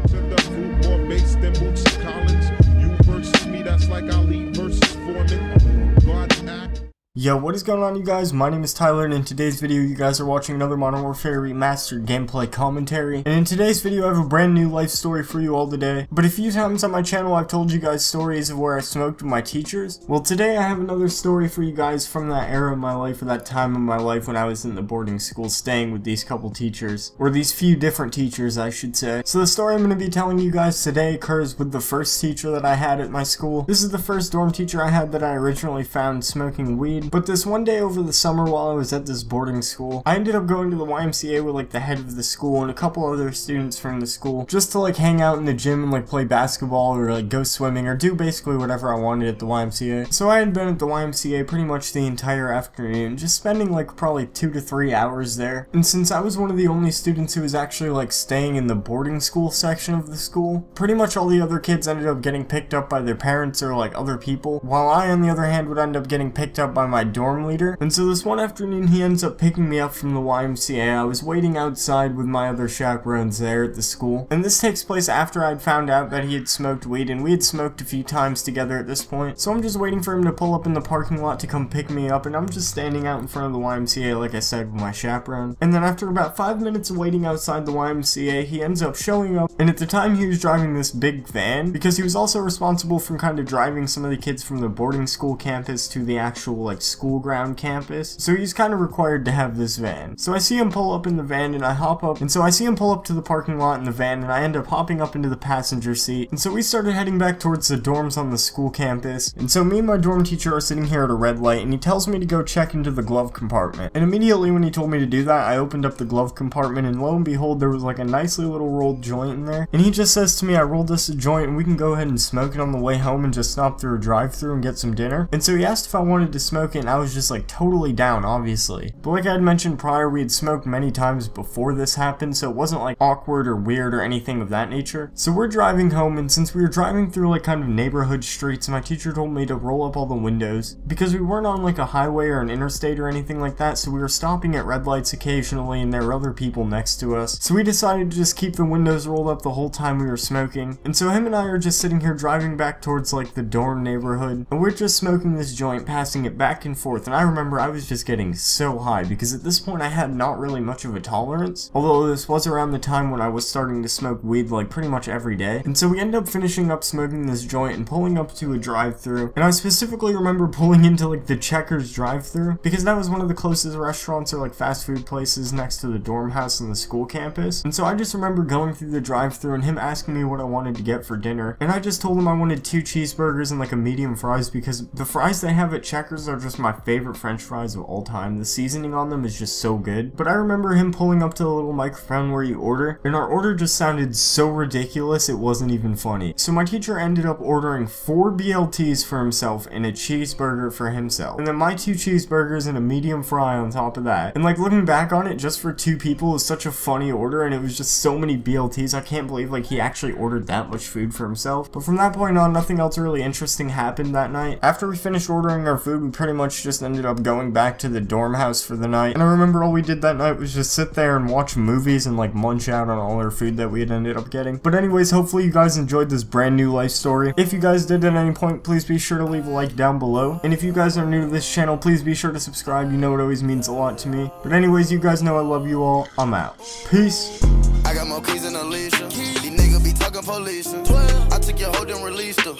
to the fruit, more bass than Bootsy Collins. You versus me, that's like Ali versus Foreman. God's act. Yo, what is going on, you guys? My name is Tyler, and in today's video you guys are watching another Modern Warfare Remastered gameplay commentary. And in today's video I have a brand new life story for you all today. But a few times on my channel I've told you guys stories of where I smoked with my teachers. Well, today I have another story for you guys from that era of my life, or that time of my life when I was in the boarding school staying with these couple teachers. Or these few different teachers, I should say. So the story I'm going to be telling you guys today occurs with the first teacher that I had at my school. This is the first dorm teacher I had that I originally found smoking weed. But this one day over the summer while I was at this boarding school, I ended up going to the YMCA with like the head of the school and a couple other students from the school just to like hang out in the gym and like play basketball or like go swimming or do basically whatever I wanted at the YMCA. So I had been at the YMCA pretty much the entire afternoon, just spending like probably 2 to 3 hours there. And since I was one of the only students who was actually like staying in the boarding school section of the school, pretty much all the other kids ended up getting picked up by their parents or like other people, while I on the other hand would end up getting picked up by my dorm leader. And so this one afternoon he ends up picking me up from the YMCA. I was waiting outside with my other chaperones there at the school, and this takes place after I'd found out that he had smoked weed, and we had smoked a few times together at this point. So I'm just waiting for him to pull up in the parking lot to come pick me up, and I'm just standing out in front of the YMCA like I said with my chaperone. And then after about 5 minutes of waiting outside the YMCA, he ends up showing up, and at the time he was driving this big van because he was also responsible for kind of driving some of the kids from the boarding school campus to the actual like school ground campus, so he's kind of required to have this van. So I see him pull up in the van and I hop up, and so I see him pull up to the parking lot in the van, and I end up hopping up into the passenger seat, and so we started heading back towards the dorms on the school campus. And so me and my dorm teacher are sitting here at a red light, and he tells me to go check into the glove compartment. And immediately when he told me to do that, I opened up the glove compartment, and lo and behold, there was like a nicely little rolled joint in there. And he just says to me, I rolled us a joint and we can go ahead and smoke it on the way home and just stop through a drive-thru and get some dinner. And so he asked if I wanted to smoke it, and I was just like totally down, obviously. But like I had mentioned prior, we had smoked many times before this happened, so it wasn't like awkward or weird or anything of that nature. So we're driving home, and since we were driving through like kind of neighborhood streets, my teacher told me to roll up all the windows because we weren't on like a highway or an interstate or anything like that, so we were stopping at red lights occasionally and there were other people next to us. So we decided to just keep the windows rolled up the whole time we were smoking. And so him and I are just sitting here driving back towards like the dorm neighborhood, and we're just smoking this joint, passing it back and forth. And I remember I was just getting so high because at this point I had not really much of a tolerance, although this was around the time when I was starting to smoke weed like pretty much every day. And so we ended up finishing up smoking this joint and pulling up to a drive-thru, and I specifically remember pulling into like the Checkers drive-thru because that was one of the closest restaurants or like fast food places next to the dorm house on the school campus. And so I just remember going through the drive-thru and him asking me what I wanted to get for dinner, and I just told him I wanted 2 cheeseburgers and like a medium fries because the fries they have at Checkers are just my favorite french fries of all time. The seasoning on them is just so good. But I remember him pulling up to the little microphone where you order, and our order just sounded so ridiculous it wasn't even funny. So my teacher ended up ordering 4 BLTs for himself and a cheeseburger for himself, and then my 2 cheeseburgers and a medium fry on top of that. And like looking back on it, just for 2 people is such a funny order, and it was just so many BLTs. I can't believe like he actually ordered that much food for himself. But from that point on, nothing else really interesting happened that night. After we finished ordering our food, we pretty much just ended up going back to the dorm house for the night. And I remember all we did that night was just sit there and watch movies and like munch out on all our food that we had ended up getting. But anyways, hopefully you guys enjoyed this brand new life story. If you guys did at any point, please be sure to leave a like down below. And if you guys are new to this channel, please be sure to subscribe. You know it always means a lot to me. But anyways, you guys know I love you all. I'm out. Peace. I got more keys than Alicia. These niggas be talking police. 12. I took your hoe and released her.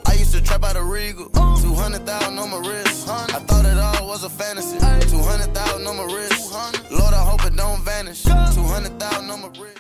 I used to trap out a Regal. 200,000 on my wrist. I thought it all was a fantasy. 200,000 on my wrist.